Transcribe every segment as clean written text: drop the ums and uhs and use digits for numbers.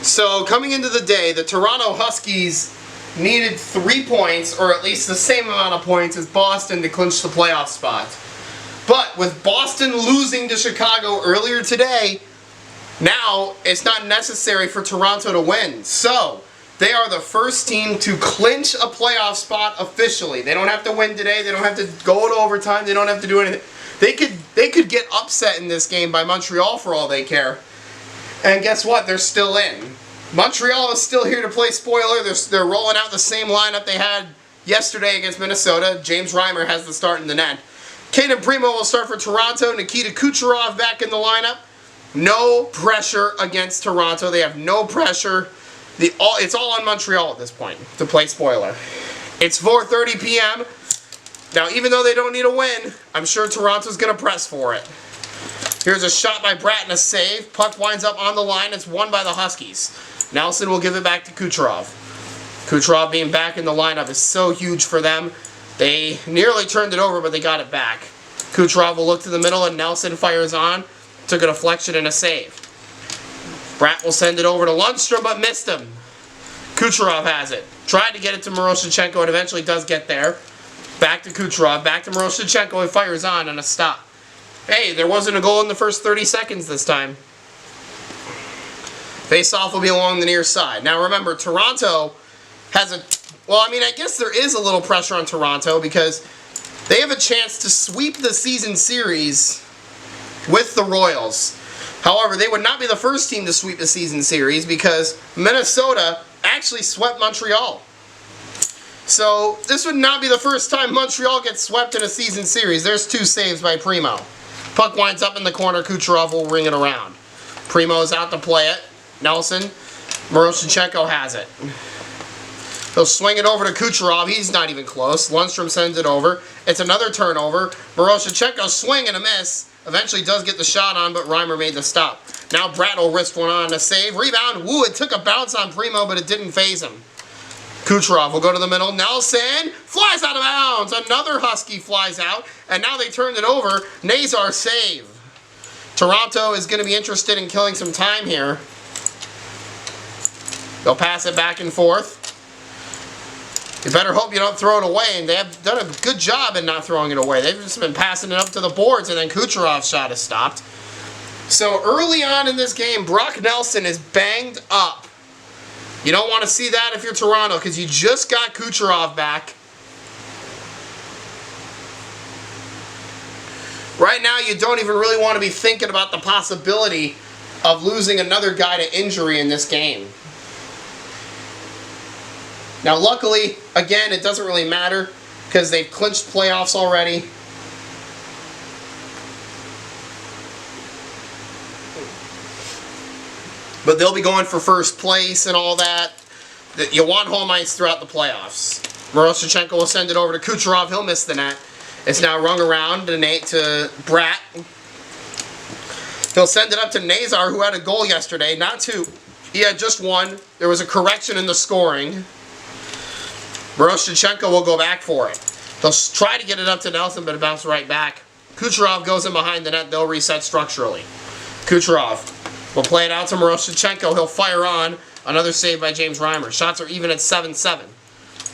So coming into the day, the Toronto Huskies needed 3 points, or at least the same amount of points as Boston to clinch the playoff spot. But with Boston losing to Chicago earlier today, now it's not necessary for Toronto to win. So they are the first team to clinch a playoff spot officially. They don't have to win today. They don't have to go to overtime. They don't have to do anything. They could get upset in this game by Montreal for all they care. And guess what? They're still in. Montreal is still here to play spoiler. They're rolling out the same lineup they had yesterday against Minnesota. James Reimer has the start in the net. Kaden Primo will start for Toronto. Nikita Kucherov back in the lineup. No pressure against Toronto. They have no pressure. It's all on Montreal at this point to play spoiler. It's 4:30 p.m. Now, even though they don't need a win, I'm sure Toronto's going to press for it. Here's a shot by Bratt and a save. Puck winds up on the line. It's won by the Huskies. Nelson will give it back to Kucherov. Kucherov being back in the lineup is so huge for them. They nearly turned it over, but they got it back. Kucherov will look to the middle, and Nelson fires on. Took a deflection and a save. Bratt will send it over to Lundstrom, but missed him. Kucherov has it. Tried to get it to Miroshnichenko, and eventually does get there. Back to Kucherov, back to Miroshnichenko, he fires on and a stop. Hey, there wasn't a goal in the first 30 seconds this time. Face-off will be along the near side. Now remember, Toronto has a... Well, I mean, I guess there is a little pressure on Toronto because they have a chance to sweep the season series with the Royals. However, they would not be the first team to sweep the season series because Minnesota actually swept Montreal. So this would not be the first time Montreal gets swept in a season series. There's 2 saves by Primo. Puck winds up in the corner. Kucherov will ring it around. Primo's out to play it. Nelson. Miroshnichenko has it. He'll swing it over to Kucherov. He's not even close. Lundstrom sends it over. It's another turnover. Miroshnichenko swing and a miss. Eventually does get the shot on, but Reimer made the stop. Now Bratt will wrist one on a save. Rebound. Woo, it took a bounce on Primo, but it didn't phase him. Kucherov will go to the middle. Nelson flies out of bounds. Another Husky flies out, and now they turned it over. Nazar save. Toronto is going to be interested in killing some time here. They'll pass it back and forth. You better hope you don't throw it away, and they have done a good job in not throwing it away. They've just been passing it up to the boards, and then Kucherov's shot is stopped. So early on in this game, Brock Nelson is banged up. You don't want to see that if you're Toronto because you just got Kucherov back. Right now, you don't even really want to be thinking about the possibility of losing another guy to injury in this game. Now, luckily, again, it doesn't really matter because they've clinched playoffs already. But they'll be going for first place and all that. You want home ice throughout the playoffs. Miroshnichenko will send it over to Kucherov. He'll miss the net. It's now rung around to Bratt. He'll send it up to Nazar, who had a goal yesterday. Not 2. He had just 1. There was a correction in the scoring. Miroshnichenko will go back for it. They'll try to get it up to Nelson, but it bounced right back. Kucherov goes in behind the net. They'll reset structurally. Kucherov will play it out to Miroshnichenko. He'll fire on. Another save by James Reimer. Shots are even at 7-7.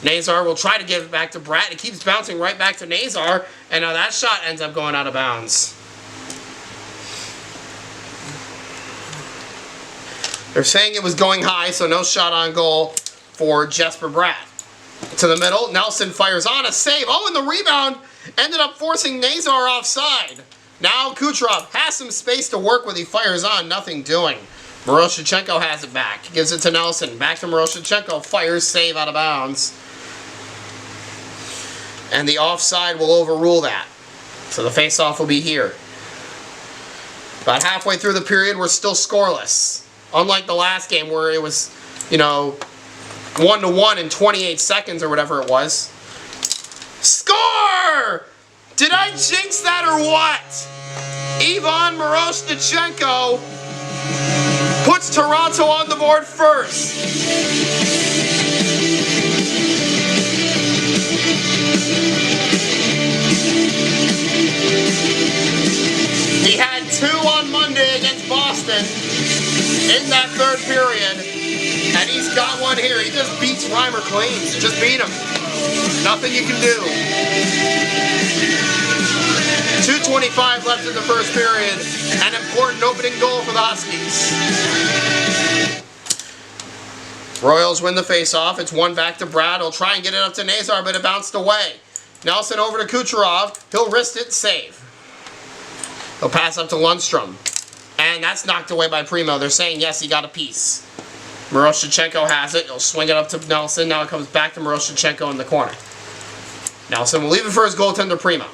Nazar will try to give it back to Bratt. It keeps bouncing right back to Nazar. And now that shot ends up going out of bounds. They're saying it was going high, so no shot on goal for Jesper Bratt. To the middle. Nelson fires on a save. Oh, and the rebound ended up forcing Nazar offside. Now Kucherov has some space to work with. He fires on. Nothing doing. Miroshnichenko has it back. Gives it to Nelson. Back to Miroshnichenko. Fires, save out of bounds. And the offside will overrule that. So the face-off will be here. About halfway through the period, we're still scoreless. Unlike the last game where it was, 1-1 in 28 seconds or whatever it was. Score! Did I jinx that or what? Ivan Miroshnichenko puts Toronto on the board first. He had 2 on Monday against Boston in that third period. And he's got one here. He just beats Reimer clean. Just beat him. Nothing you can do. 2:25 left in the first period. An important opening goal for the Huskies. Royals win the face-off. It's one back to Brad. He'll try and get it up to Nazar, but it bounced away. Nelson over to Kucherov. He'll wrist it, save. He'll pass up to Lundstrom. And that's knocked away by Primo. They're saying, yes, he got a piece. Miroshnichenko has it. He'll swing it up to Nelson. Now it comes back to Miroshnichenko in the corner. Nelson will leave it for his goaltender, Primo.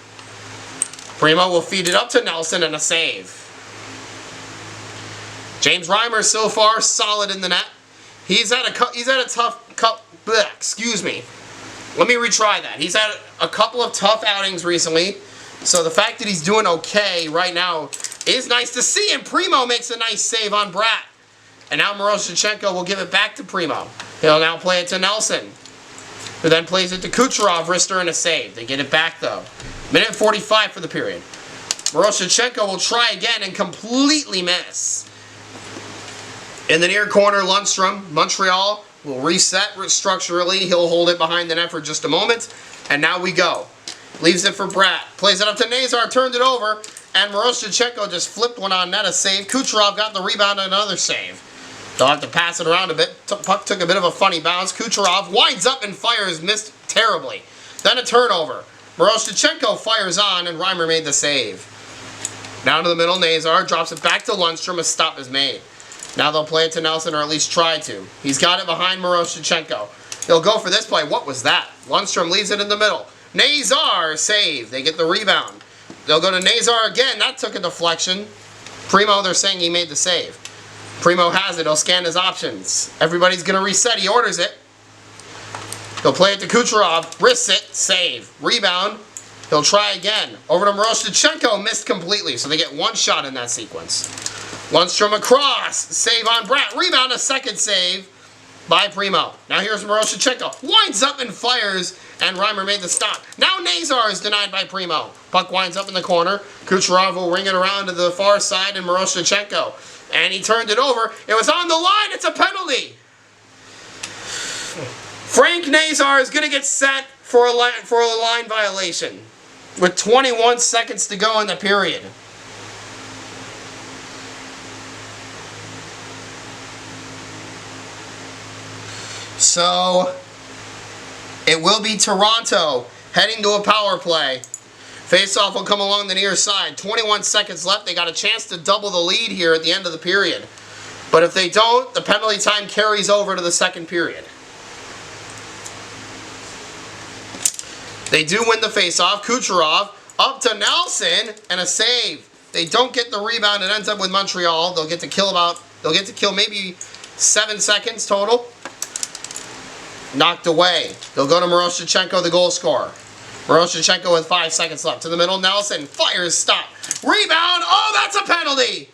Primo will feed it up to Nelson and a save. James Reimer so far solid in the net. He's had a tough cup. Excuse me. Let me retry that. He's had a couple of tough outings recently. So the fact that he's doing okay right now is nice to see. And Primo makes a nice save on Bratt. And now Miroshnichenko will give it back to Primo. He'll now play it to Nelson, who then plays it to Kucherov, wrister, and a save. They get it back though. Minute 45 for the period. Miroshnichenko will try again and completely miss. In the near corner, Lundstrom, Montreal will reset structurally. He'll hold it behind the net for just a moment. And now we go. Leaves it for Bratt. Plays it up to Nazar, turned it over. And Miroshnichenko just flipped one on net, a save. Kucherov got the rebound and another save. They'll have to pass it around a bit. Puck took a bit of a funny bounce. Kucherov winds up and fires, missed terribly. Then a turnover. Miroshnichenko fires on, and Reimer made the save. Down to the middle, Nazar drops it back to Lundstrom. A stop is made. Now they'll play it to Nelson, or at least try to. He's got it behind Miroshnichenko. They'll go for this play. What was that? Lundstrom leaves it in the middle. Nazar, save. They get the rebound. They'll go to Nazar again. That took a deflection. Primo, they're saying he made the save. Primo has it. He'll scan his options. Everybody's going to reset. He orders it. He'll play it to Kucherov. Wrists it. Save. Rebound. He'll try again. Over to Miroshnichenko. Missed completely. So they get one shot in that sequence. Lundstrom across. Save on Bratt. Rebound. A second save by Primo. Now here's Miroshnichenko. Winds up and fires. And Reimer made the stop. Now Nazar is denied by Primo. Puck winds up in the corner. Kucherov will ring it around to the far side and Miroshnichenko. And he turned it over. It was on the line. It's a penalty. Frank Nazar is going to get sent for a line violation with 21 seconds to go in the period. So it will be Toronto heading to a power play. Face-off will come along the near side. 21 seconds left. They got a chance to double the lead here at the end of the period. But if they don't, the penalty time carries over to the second period. They do win the face-off. Kucherov up to Nelson and a save. They don't get the rebound. It ends up with Montreal. They'll get to kill maybe 7 seconds total. Knocked away. They'll go to Miroshnichenko, the goal scorer. Miroshnichenko with 5 seconds left. To the middle, Nelson fires, stop. Rebound, oh, that's a penalty!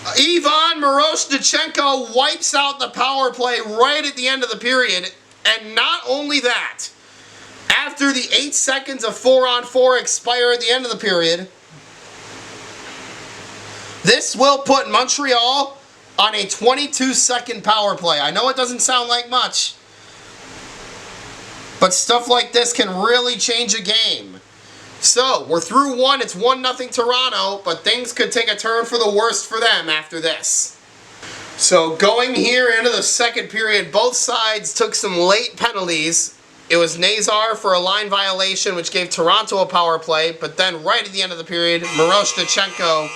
Ivan Miroshnichenko wipes out the power play right at the end of the period. And not only that, after the 8 seconds of 4-on-4 expire at the end of the period, this will put Montreal on a 22-second power play. I know it doesn't sound like much, but stuff like this can really change a game. So, we're through one. It's 1-0 Toronto, but things could take a turn for the worst for them after this. So, going here into the second period, both sides took some late penalties. It was Nazar for a line violation, which gave Toronto a power play, but then right at the end of the period, Miroshnichenko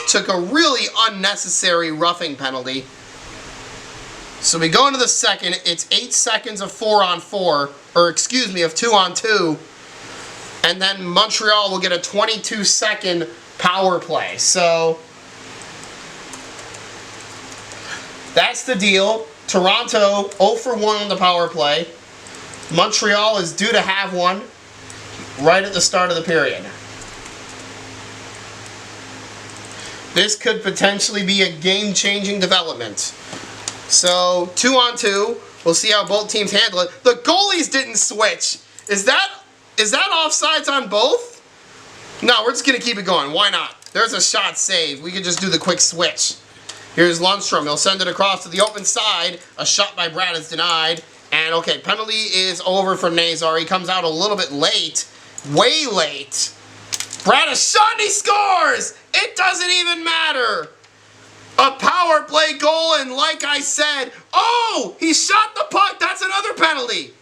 took a really unnecessary roughing penalty. So we go into the second. It's 8 seconds of 4-on-4, or excuse me, of 2-on-2. And then Montreal will get a 22-second power play. So that's the deal. Toronto 0 for 1 on the power play. Montreal is due to have one right at the start of the period. This could potentially be a game-changing development. So, 2-on-2. We'll see how both teams handle it. The goalies didn't switch. Is that offsides on both? No, we're just going to keep it going. Why not? There's a shot saved. We could just do the quick switch. Here's Lundstrom. He'll send it across to the open side. A shot by Brad is denied. And okay, penalty is over for Nazar. He comes out a little bit late. Way late. Brad has shot and he scores! It doesn't even matter. A power play goal, and like I said, oh, he shot the puck. That's another penalty.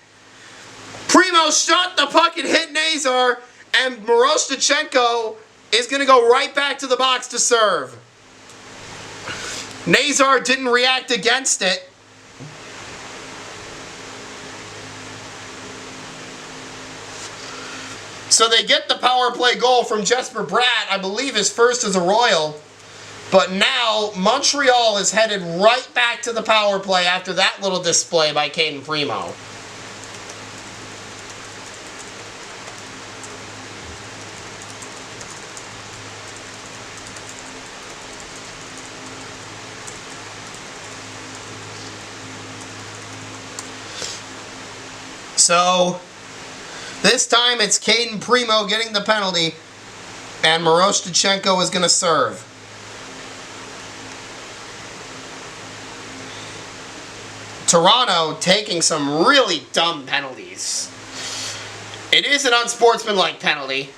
Primo shot the puck and hit Nazar, and Miroshnichenko is going to go right back to the box to serve. Nazar didn't react against it. So they get the power play goal from Jesper Bratt. I believe his first as a Royal. But now Montreal is headed right back to the power play after that little display by Caden Primo. So this time it's Caden Primo getting the penalty, and Miroshnichenko is going to serve. Toronto taking some really dumb penalties. It is an unsportsmanlike penalty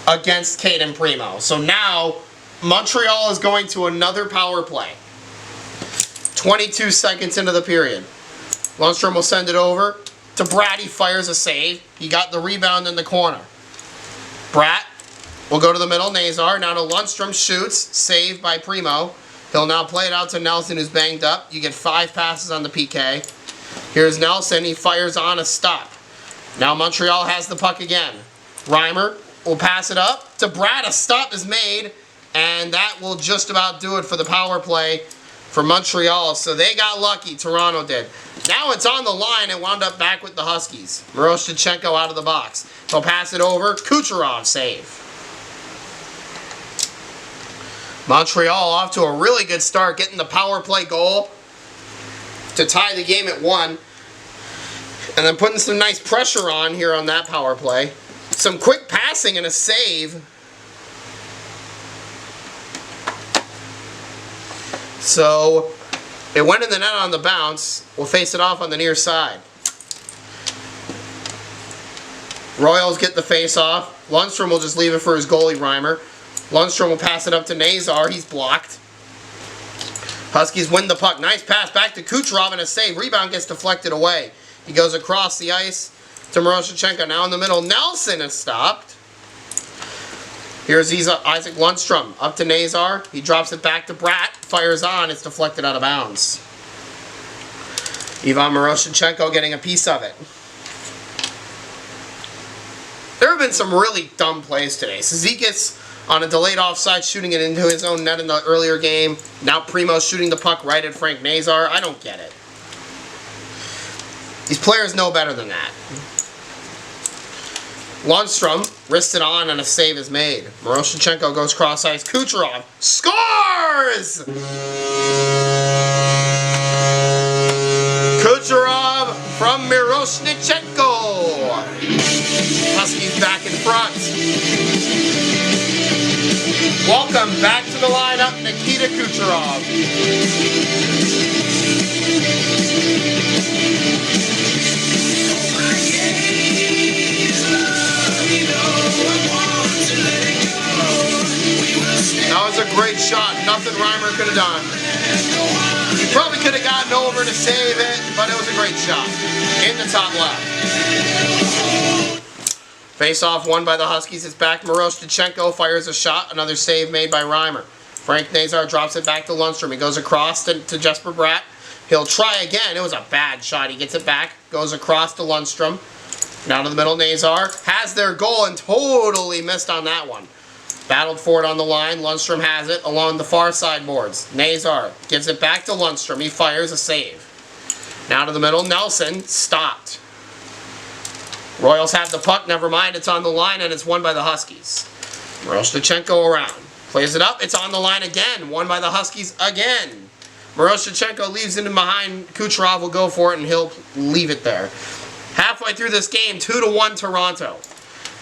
against Caden Primo. So now Montreal is going to another power play. 22 seconds into the period. Lundstrom will send it over to Bratt. He fires a save. He got the rebound in the corner. Bratt will go to the middle. Nazar. Now to Lundstrom. Shoots. Saved by Primo. He'll now play it out to Nelson, who's banged up. You get 5 passes on the PK. Here's Nelson. He fires on a stop. Now Montreal has the puck again. Reimer will pass it up to Bratt. A stop is made. And that will just about do it for the power play for Montreal. So they got lucky. Toronto did. Now it's on the line and wound up back with the Huskies. Miroshnichenko out of the box. He'll pass it over. Kucherov save. Montreal off to a really good start, getting the power play goal to tie the game at 1. And then putting some nice pressure on here on that power play. Some quick passing and a save. So it went in the net on the bounce. We'll face it off on the near side. Royals get the face off. Lundstrom will just leave it for his goalie, Reimer. Lundstrom will pass it up to Nazar. He's blocked. Huskies win the puck. Nice pass back to Kucherov and a save. Rebound gets deflected away. He goes across the ice to Miroshnichenko. Now in the middle, Nelson is stopped. Here's Isaac Lundstrom up to Nazar. He drops it back to Bratt. Fires on. It's deflected out of bounds. Ivan Miroshnichenko getting a piece of it. There have been some really dumb plays today. Cizikas on a delayed offside, shooting it into his own net in the earlier game. Now Primo shooting the puck right at Frank Nazar. I don't get it. These players know better than that. Lundstrom wrists it on and a save is made. Miroshnichenko goes cross ice. Kucherov scores! Kucherov from Miroshnichenko. Huskies back in front. Welcome back to the lineup, Nikita Kucherov. That was a great shot. Nothing Reimer could have done. He probably could have gotten over to save it, but it was a great shot. In the top left. Face-off won by the Huskies. It's back. Miroshnichenko fires a shot. Another save made by Reimer. Frank Nazar drops it back to Lundstrom. He goes across to Jesper Bratt. He'll try again. It was a bad shot. He gets it back. Goes across to Lundstrom. Down to the middle. Nazar has their goal and totally missed on that one. Battled for it on the line. Lundstrom has it along the far side boards. Nazar gives it back to Lundstrom. He fires a save. Now to the middle. Nelson stopped. Royals have the puck. Never mind. It's on the line and it's won by the Huskies. Miroshnichenko around. Plays it up. It's on the line again. Won by the Huskies again. Miroshnichenko leaves it in behind. Kucherov will go for it and he'll leave it there. Halfway through this game, 2-1 Toronto.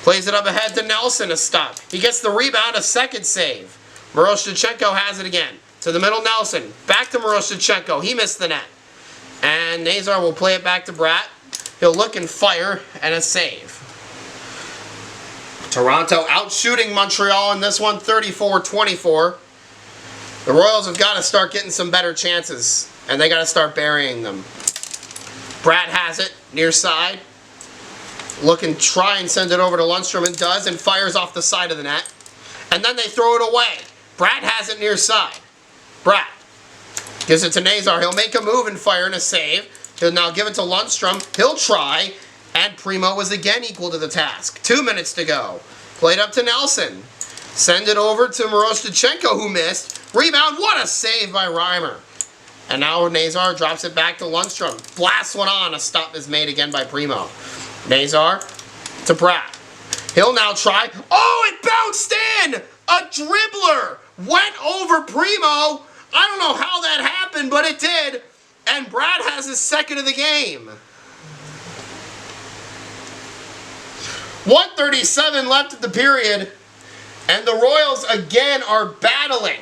Plays it up ahead to Nelson, a stop. He gets the rebound, a second save. Miroshnichenko has it again. to the middle, Nelson. Back to Miroshnichenko. He missed the net. And Nazar will play it back to Bratt. He'll look and fire, and a save. Toronto out shooting Montreal in this one, 34-24. The Royals have got to start getting some better chances, and they got to start burying them. Bratt has it, near side. Look and try and send it over to Lundstrom, and does, and fires off the side of the net. And then they throw it away. Bratt has it near side. Bratt gives it to Nazar. He'll make a move and fire and a save. He'll now give it to Lundstrom. He'll try. And Primo was again equal to the task. 2 minutes to go. Played up to Nelson. Send it over to Miroshnichenko, who missed. Rebound. What a save by Reimer. And now Nazar drops it back to Lundstrom. Blasts one on. A stop is made again by Primo. Nazar to Bratt. He'll now try. Oh, it bounced in! A dribbler went over Primo. I don't know how that happened, but it did. And Bratt has his second of the game. 1:37 left of the period. And the Royals again are battling.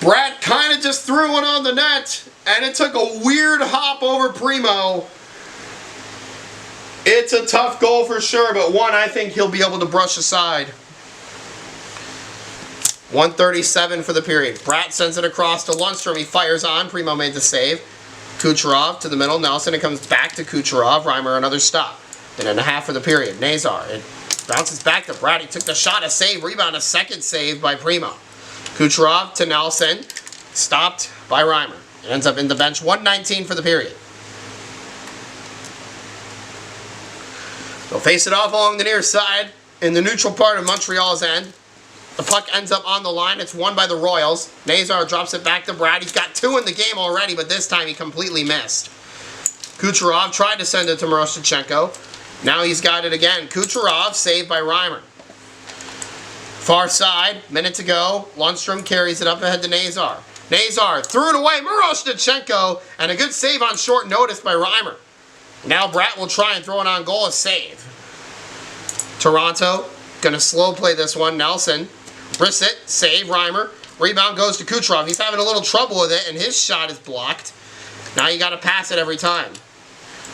Bratt kind of just threw one on the net, and it took a weird hop over Primo. It's a tough goal for sure, but one I think he'll be able to brush aside. 1:37 for the period. Bratt sends it across to Lundstrom. He fires on. Primo made the save. Kucherov to the middle. Nelson. It comes back to Kucherov. Reimer another stop. Minute and a half for the period. Nazar. It bounces back to Bratt. He took the shot. A save. Rebound. A second save by Primo. Kucherov to Nelson. Stopped by Reimer. It ends up in the bench. 1:19 for the period. They'll face it off along the near side in the neutral part of Montreal's end. The puck ends up on the line. It's won by the Royals. Nazar drops it back to Bratt. He's got 2 in the game already, but this time he completely missed. Kucherov tried to send it to Miroshnichenko. Now he's got it again. Kucherov saved by Reimer. Far side, minute to go. Lundstrom carries it up ahead to Nazar. Nazar threw it away. Miroshnichenko, and a good save on short notice by Reimer. Now Bratt will try and throw it on goal. A save. Toronto going to slow play this one. Nelson. Brissett, save, Reimer. Rebound goes to Kucherov. He's having a little trouble with it, and his shot is blocked. Now you got to pass it every time.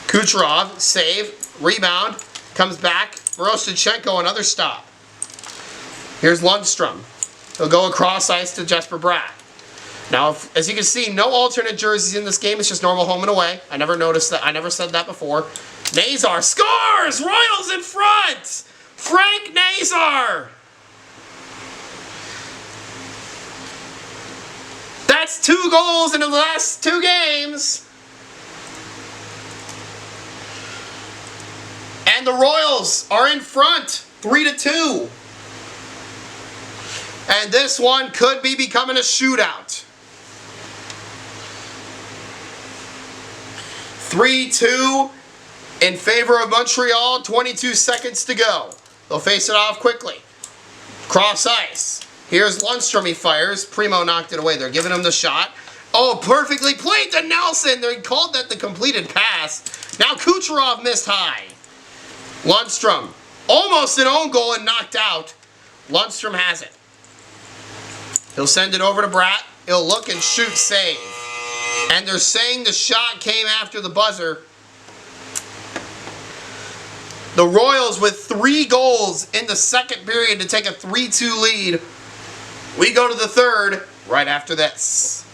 Kucherov, save, rebound, comes back. Miroshnichenko, another stop. Here's Lundstrom. He'll go across ice to Jesper Bratt. Now, as you can see, no alternate jerseys in this game. It's just normal home and away. I never noticed that. I never said that before. Nazar scores! Royals in front! Frank Nazar! That's 2 goals in the last 2 games. And the Royals are in front, 3-2. And this one could be becoming a shootout. 3-2 in favor of Montreal, 22 seconds to go. They'll face it off quickly. Cross ice. Here's Lundstrom, he fires. Primo knocked it away. They're giving him the shot. Oh, perfectly played to Nelson. They called that the completed pass. Now Kucherov missed high. Lundstrom, almost an own goal and knocked out. Lundstrom has it. He'll send it over to Bratt. He'll look and shoot, save. And they're saying the shot came after the buzzer. The Royals with 3 goals in the second period to take a 3-2 lead. We go to the third right after this.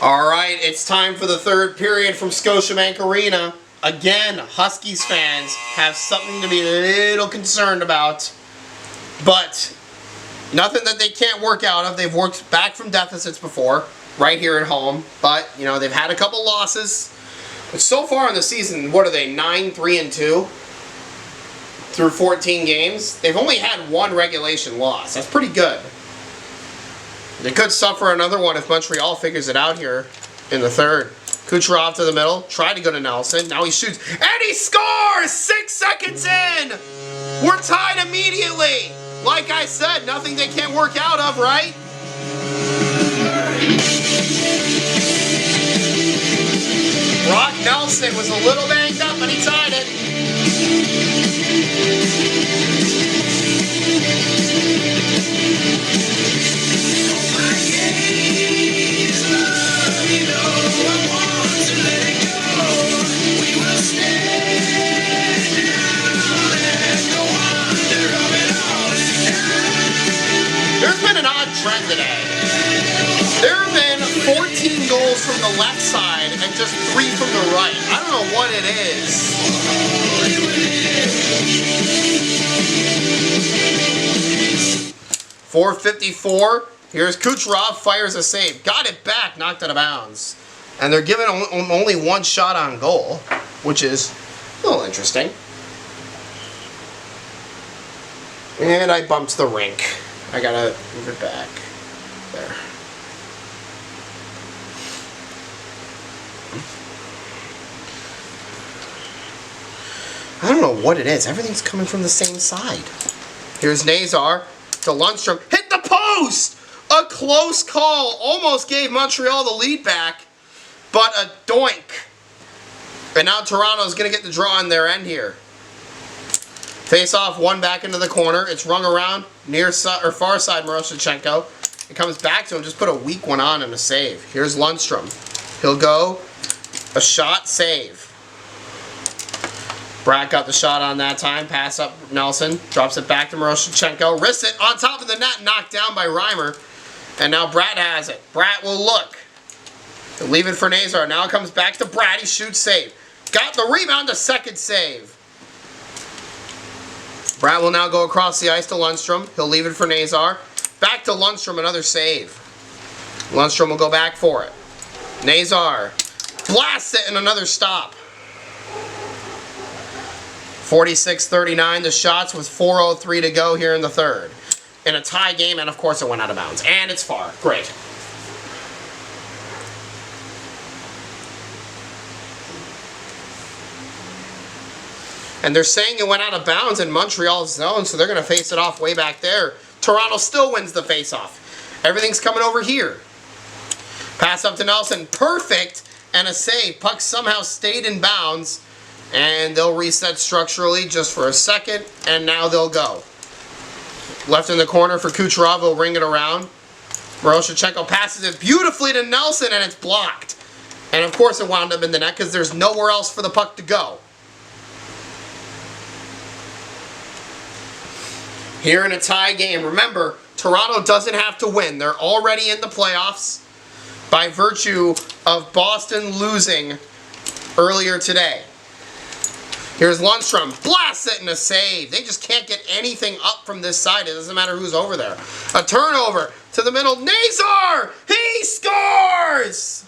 All right, it's time for the third period from Scotiabank Arena. Again, Huskies fans have something to be a little concerned about, but nothing that they can't work out of. They've worked back from deficits before, right here at home, but you know they've had a couple losses. But so far in the season, what are they? 9-3-2 through 14 games. They've only had 1 regulation loss. That's pretty good. They could suffer another one if Montreal figures it out here in the third. Kucherov to the middle, tried to go to Nelson. Now he shoots, and he scores! 6 seconds in! We're tied immediately! Like I said, nothing they can't work out of, right? Brock Nelson was a little banged up, but he tied it. trend today. There have been 14 goals from the left side and just 3 from the right. I don't know what it is. 4:54. Here's Kucherov, fires a save. Got it back, knocked out of bounds. And they're giving only 1 shot on goal, which is a little interesting. And I bumped the rink. I gotta move it back. There. I don't know what it is. Everything's coming from the same side. Here's Nazar to Lundstrom. Hit the post! A close call. Almost gave Montreal the lead back, but a doink. And now Toronto's going to get the draw on their end here. Face off, 1 back into the corner. It's rung around near or far side Miroshnichenko. It comes back to him. Just put a weak one on and a save. Here's Lundstrom. He'll go. A shot, save. Bratt got the shot on that time. Pass up Nelson. Drops it back to Miroshnichenko. Wrists it on top of the net. Knocked down by Reimer. And now Bratt has it. Bratt will look. He'll leave it for Nazar. Now it comes back to Bratt. He shoots, save. Got the rebound, to second save. Bratt will now go across the ice to Lundstrom. He'll leave it for Nazar. Back to Lundstrom, another save. Lundstrom will go back for it. Nazar blasts it and another stop. 46-39 the shots with 4:03 to go here in the third. In a tie game, and of course it went out of bounds. And it's far. Great. And they're saying it went out of bounds in Montreal's zone, so they're going to face it off way back there. Toronto still wins the face-off. Everything's coming over here. Pass up to Nelson. Perfect. And a save. Puck somehow stayed in bounds. And they'll reset structurally just for a second. And now they'll go. Left in the corner for Kucherov. He'll ring it around. Miroshnichenko passes it beautifully to Nelson, and it's blocked. And of course it wound up in the net because there's nowhere else for the puck to go. Here in a tie game, remember, Toronto doesn't have to win. They're already in the playoffs by virtue of Boston losing earlier today. Here's Lundstrom. Blasts it and a save. They just can't get anything up from this side. It doesn't matter who's over there. A turnover to the middle. Nazar! He scores!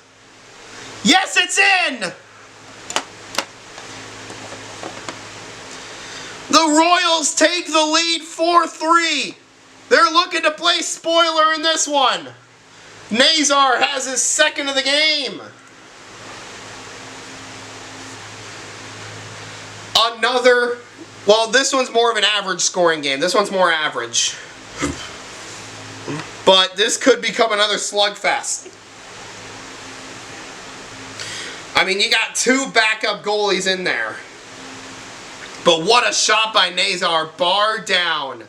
Yes, it's in! The Royals take the lead 4-3. They're looking to play spoiler in this one. Nazar has his second of the game. Another, well, this one's more of an average scoring game. This one's more average. But this could become another slugfest. I mean, you got 2 backup goalies in there. But what a shot by Nazar, bar down.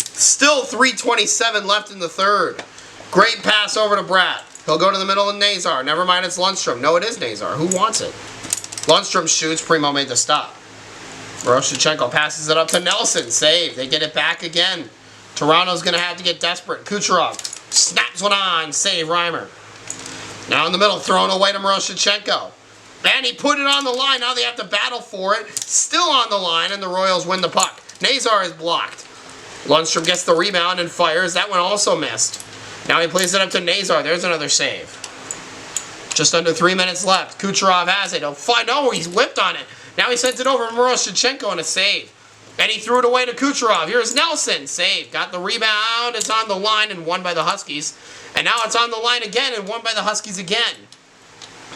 Still 3:27 left in the third. Great pass over to Bratt. He'll go to the middle of Nazar. Never mind, it's Lundstrom. No, it is Nazar. Who wants it? Lundstrom shoots. Primo made the stop. Miroshnichenko passes it up to Nelson. Save. They get it back again. Toronto's going to have to get desperate. Kucherov snaps one on. Save Reimer. Now in the middle, thrown away to Miroshnichenko. And he put it on the line. Now they have to battle for it. Still on the line, and the Royals win the puck. Nazar is blocked. Lundstrom gets the rebound and fires. That one also missed. Now he plays it up to Nazar. There's another save. Just under 3 minutes left. Kucherov has it. He'll find. Oh, he's whipped on it. Now he sends it over to Miroshnichenko and a save. And he threw it away to Kucherov. Here's Nelson. Save. Got the rebound. It's on the line and won by the Huskies. And now it's on the line again and won by the Huskies again.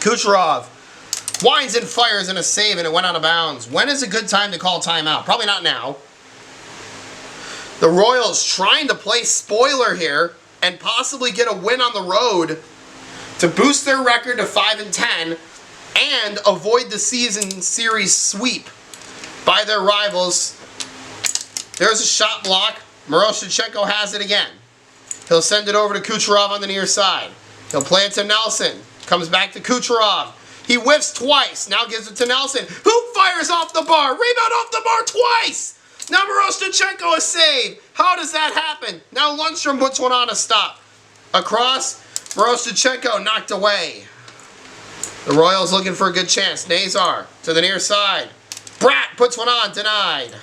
Kucherov winds and fires in a save, and it went out of bounds. When is a good time to call timeout? Probably not now. The Royals trying to play spoiler here and possibly get a win on the road to boost their record to 5-10 and avoid the season series sweep by their rivals. There's a shot block. Miroshnichenko has it again. He'll send it over to Kucherov on the near side. He'll play it to Nelson. Comes back to Kucherov. He whiffs twice. Now gives it to Nelson, who fires off the bar. Rebound off the bar twice. Now Miroshnichenko a save. How does that happen? Now Lundstrom puts one on a stop. Across, Miroshnichenko knocked away. The Royals looking for a good chance. Nazar to the near side. Bratt puts one on, denied.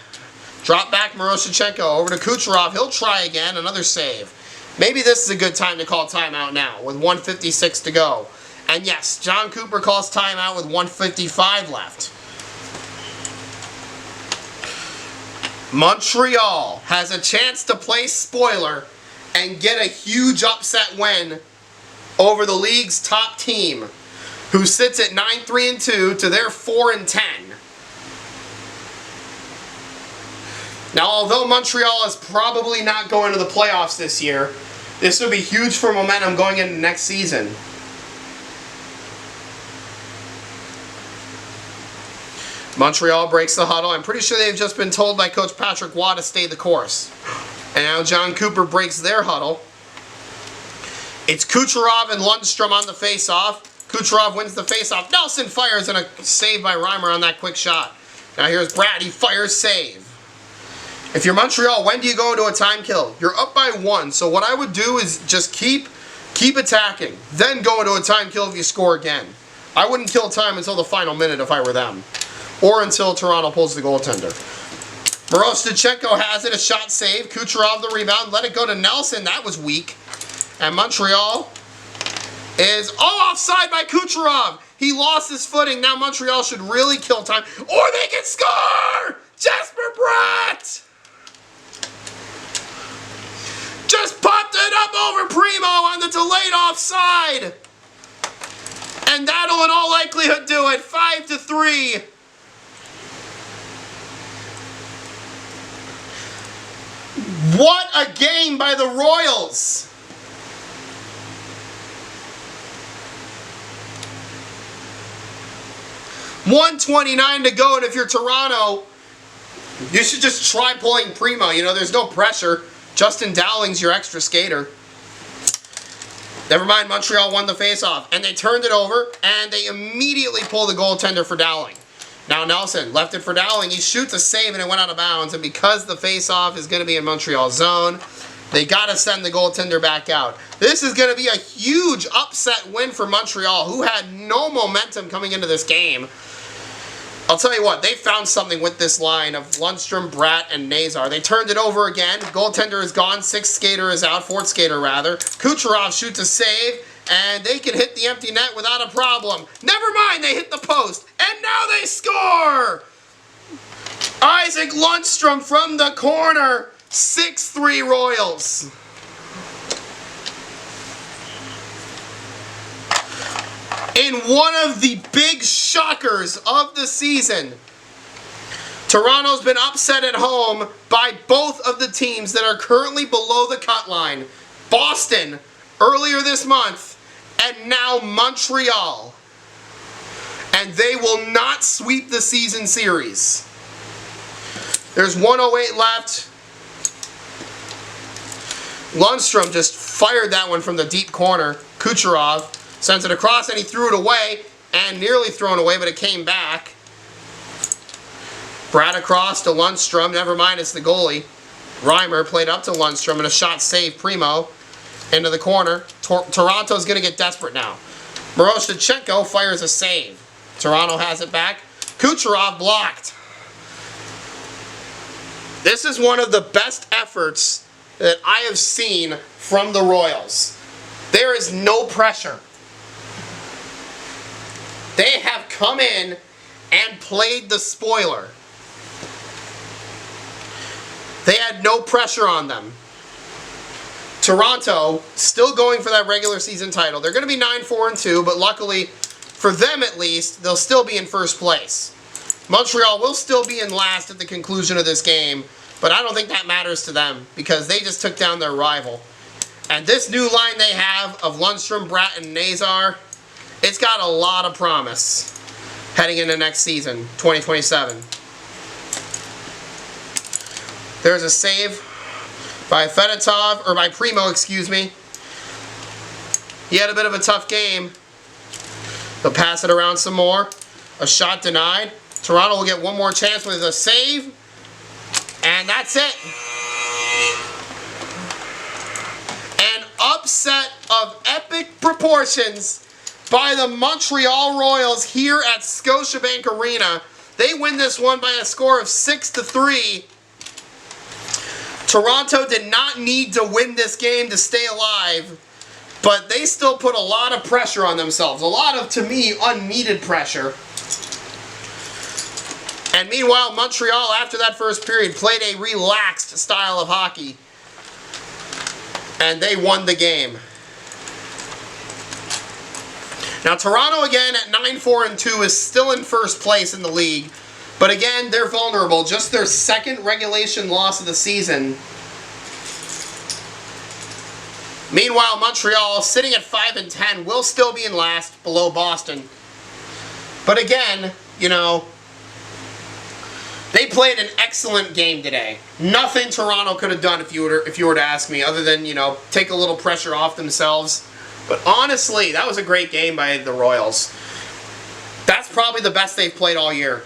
Drop back Miroshnichenko over to Kucherov. He'll try again, another save. Maybe this is a good time to call timeout now with 1:56 to go. And yes, John Cooper calls timeout with 1:55 left. Montreal has a chance to play spoiler and get a huge upset win over the league's top team, who sits at 9-3-2 to their 4-10. Now, although Montreal is probably not going to the playoffs this year, this would be huge for momentum going into next season. Montreal breaks the huddle. I'm pretty sure they've just been told by Coach Patrick Waugh to stay the course. And now John Cooper breaks their huddle. It's Kucherov and Lundstrom on the face-off. Kucherov wins the face-off. Nelson fires and a save by Reimer on that quick shot. Now here's Brad. He fires, save. If you're Montreal, when do you go into a time kill? You're up by 1. So what I would do is just keep attacking. Then go into a time kill if you score again. I wouldn't kill time until the final minute if I were them. Or until Toronto pulls the goaltender. Miroshnichenko has it, a shot save. Kucherov the rebound, let it go to Nelson. That was weak. And Montreal is offside by Kucherov. He lost his footing. Now Montreal should really kill time. Or they can score! Jesper Bratt! Just popped it up over Primo on the delayed offside. And that'll in all likelihood do it. 5-3. What a game by the Royals! $1:29 to go, and if you're Toronto, you should just try pulling Primo. You know, there's no pressure. Justin Dowling's your extra skater. Never mind, Montreal won the faceoff, and they turned it over, and they immediately pulled the goaltender for Dowling. Now Nelson left it for Dowling. He shoots a save, and it went out of bounds, and because the faceoff is going to be in Montreal's zone, they got to send the goaltender back out. This is going to be a huge upset win for Montreal, who had no momentum coming into this game. I'll tell you what, they found something with this line of Lundstrom, Bratt, and Nazar. They turned it over again. Goaltender is gone. Sixth skater is out. Fourth skater, rather. Kucherov shoots a save, and they can hit the empty net without a problem. Never mind, they hit the post, and now they score! Isaac Lundstrom from the corner. 6-3 Royals. In one of the big shockers of the season, Toronto's been upset at home by both of the teams that are currently below the cut line. Boston earlier this month, and now Montreal. And they will not sweep the season series. There's 1:08 left. Lundstrom just fired that one from the deep corner. Kucherov sends it across, and he threw it away, and nearly thrown away, but it came back. Bratt across to Lundstrom. Never mind, it's the goalie. Reimer played up to Lundstrom, and a shot saved Primo into the corner. Toronto's going to get desperate now. Miroshnichenko fires a save. Toronto has it back. Kucherov blocked. This is one of the best efforts that I have seen from the Royals. There is no pressure. They have come in and played the spoiler. They had no pressure on them. Toronto, still going for that regular season title. They're going to be 9-4-2, but luckily, for them at least, they'll still be in first place. Montreal will still be in last at the conclusion of this game, but I don't think that matters to them because they just took down their rival. And this new line they have of Lundstrom, Bratt, and Nazar, it's got a lot of promise heading into next season, 2027. There's a save by Fedotov, or by Primo, excuse me. He had a bit of a tough game. They'll pass it around some more. A shot denied. Toronto will get one more chance with a save. And that's it. An upset of epic proportions by the Montreal Royals here at Scotiabank Arena. They win this one by a score of 6-3. Toronto did not need to win this game to stay alive, but they still put a lot of pressure on themselves. A lot of, to me, unneeded pressure. And meanwhile, Montreal, after that first period, played a relaxed style of hockey. And they won the game. Now, Toronto, again, at 9-4-2, is still in first place in the league. But again, they're vulnerable. Just their second regulation loss of the season. Meanwhile, Montreal, sitting at 5-10, will still be in last, below Boston. But again, you know, they played an excellent game today. Nothing Toronto could have done, if you were to ask me, other than, you know, take a little pressure off themselves. But honestly, that was a great game by the Royals. That's probably the best they've played all year.